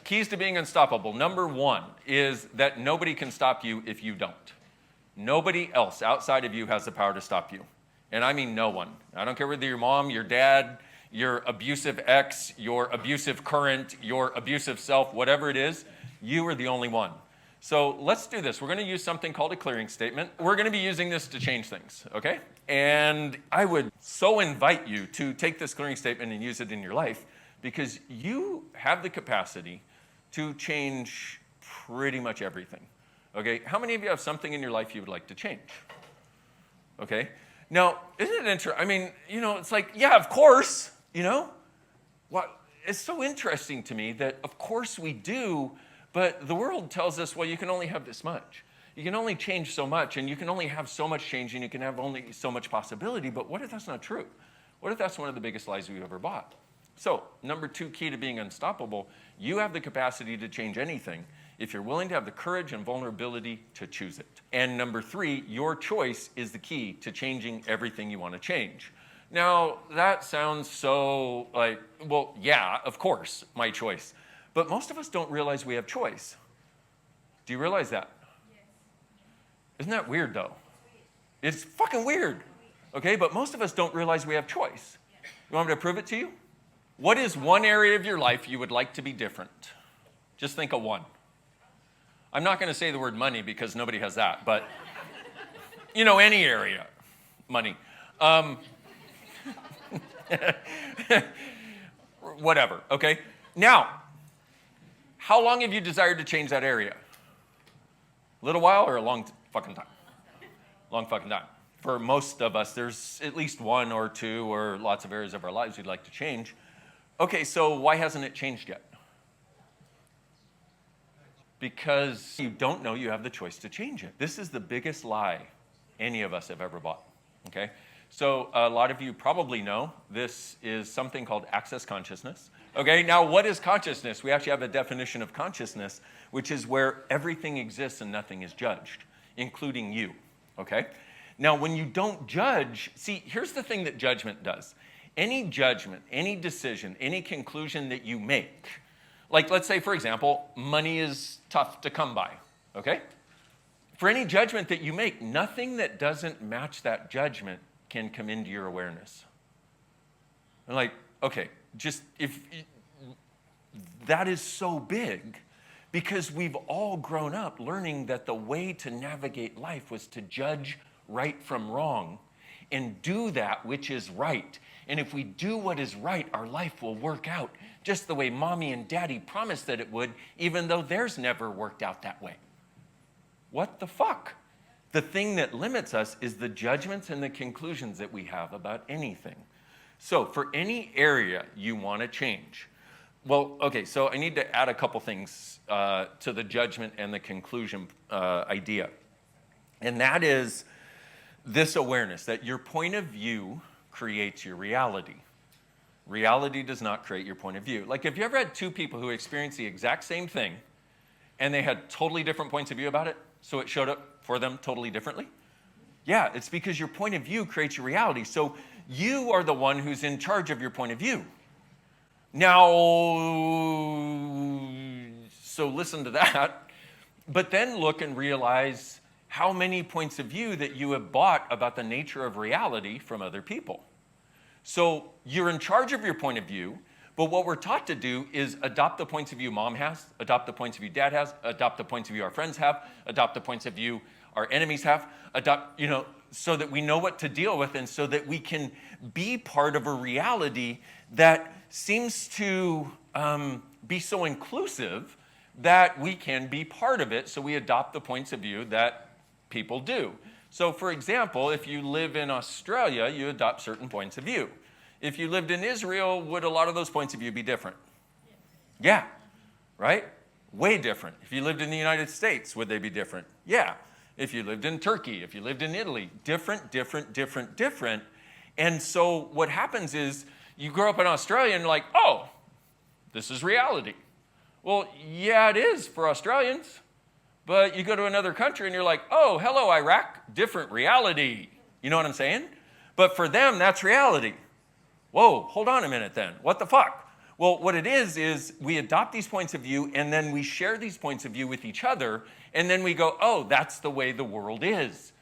keys to being unstoppable. Number one is that nobody can stop you if you don't. Nobody else outside of you has the power to stop you. And I mean no one. I don't care whether your mom, your dad, your abusive ex, your abusive current, your abusive self, whatever it is, you are the only one. So let's do this. We're going to use something called a clearing statement. We're going to be using this to change things, okay? And I would so invite you to take this clearing statement and use it in your life, because you have the capacity to change pretty much everything, okay? How many of you have something in your life you would like to change? Okay? Now, isn't it interesting? I mean, it's like, yeah, of course, it's so interesting to me that of course we do, but the world tells us, well, you can only have this much. You can only change so much, and you can only have so much change, and you can have only so much possibility. But what if that's not true? What if that's one of the biggest lies we've ever bought? So, number two key to being unstoppable, you have the capacity to change anything if you're willing to have the courage and vulnerability to choose it. And number three, your choice is the key to changing everything you want to change. Now, that sounds so like, well, yeah, of course, my choice. But most of us don't realize we have choice. Do you realize that? Yes. Isn't that weird, though? It's fucking weird. Okay, but most of us don't realize we have choice. You want me to prove it to you? What is one area of your life you would like to be different? Just think of one. I'm not going to say the word money because nobody has that, but, any area. Money. Whatever, okay? Now, how long have you desired to change that area? A little while or a long fucking time? Long fucking time. For most of us, there's at least one or two or lots of areas of our lives we'd like to change. Okay, so why hasn't it changed yet? Because you don't know you have the choice to change it. This is the biggest lie any of us have ever bought, okay? So a lot of you probably know this is something called access consciousness. Okay, now what is consciousness? We actually have a definition of consciousness, which is where everything exists and nothing is judged, including you, okay? Now, when you don't judge, see, here's the thing that judgment does. Any judgment, any decision, any conclusion that you make, like let's say, for example, money is tough to come by, okay? For any judgment that you make, nothing that doesn't match that judgment can come into your awareness. And like, okay, just if that is so big, because we've all grown up learning that the way to navigate life was to judge right from wrong and do that which is right. And if we do what is right, our life will work out just the way mommy and daddy promised that it would, even though theirs never worked out that way. What the fuck? The thing that limits us is the judgments and the conclusions that we have about anything. So for any area you want to change, well, okay, so I need to add a couple things to the judgment and the conclusion idea. And that is this awareness that your point of view creates your reality. Reality does not create your point of view. Like, have you ever had two people who experienced the exact same thing and they had totally different points of view about it, so it showed up for them totally differently? Yeah, it's because your point of view creates your reality. So you are the one who's in charge of your point of view. Now, so listen to that, but then look and realize how many points of view that you have bought about the nature of reality from other people. So you're in charge of your point of view, but what we're taught to do is adopt the points of view mom has, adopt the points of view dad has, adopt the points of view our friends have, adopt the points of view our enemies have, adopt, so that we know what to deal with and so that we can be part of a reality that seems to be so inclusive that we can be part of it, so we adopt the points of view that people do. So for example, if you live in Australia, you adopt certain points of view. If you lived in Israel, would a lot of those points of view be different? Yeah, right? Way different. If you lived in the United States, would they be different? Yeah. If you lived in Turkey, if you lived in Italy, different. And so what happens is you grow up in Australia and you're like, oh, this is reality. Well, yeah, it is for Australians. But you go to another country and you're like, oh, hello, Iraq, different reality. You know what I'm saying? But for them, that's reality. Whoa, hold on a minute then. What the fuck? Well, what it is we adopt these points of view, and then we share these points of view with each other, and then we go, oh, that's the way the world is.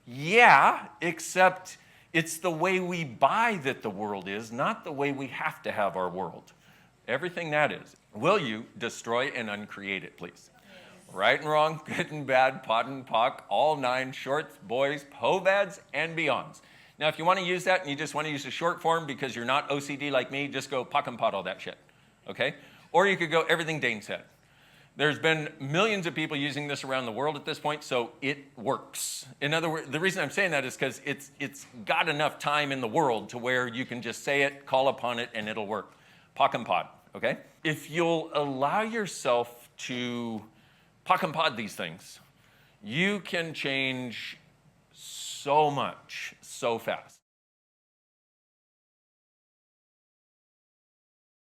Yeah, except it's the way we buy that the world is, not the way we have to have our world. Everything that is. Will you destroy and uncreate it, please? Yes. Right and wrong, good and bad, pot and pock, all 9, shorts, boys, POVADs, and beyonds. Now, if you want to use that and you just want to use the short form because you're not OCD like me, just go pock and pot all that shit, okay? Or you could go everything Dain said. There's been millions of people using this around the world at this point, so it works. In other words, the reason I'm saying that is because it's got enough time in the world to where you can just say it, call upon it, and it'll work. Pock and pot, okay? If you'll allow yourself to pock and pod these things, you can change so much, so fast.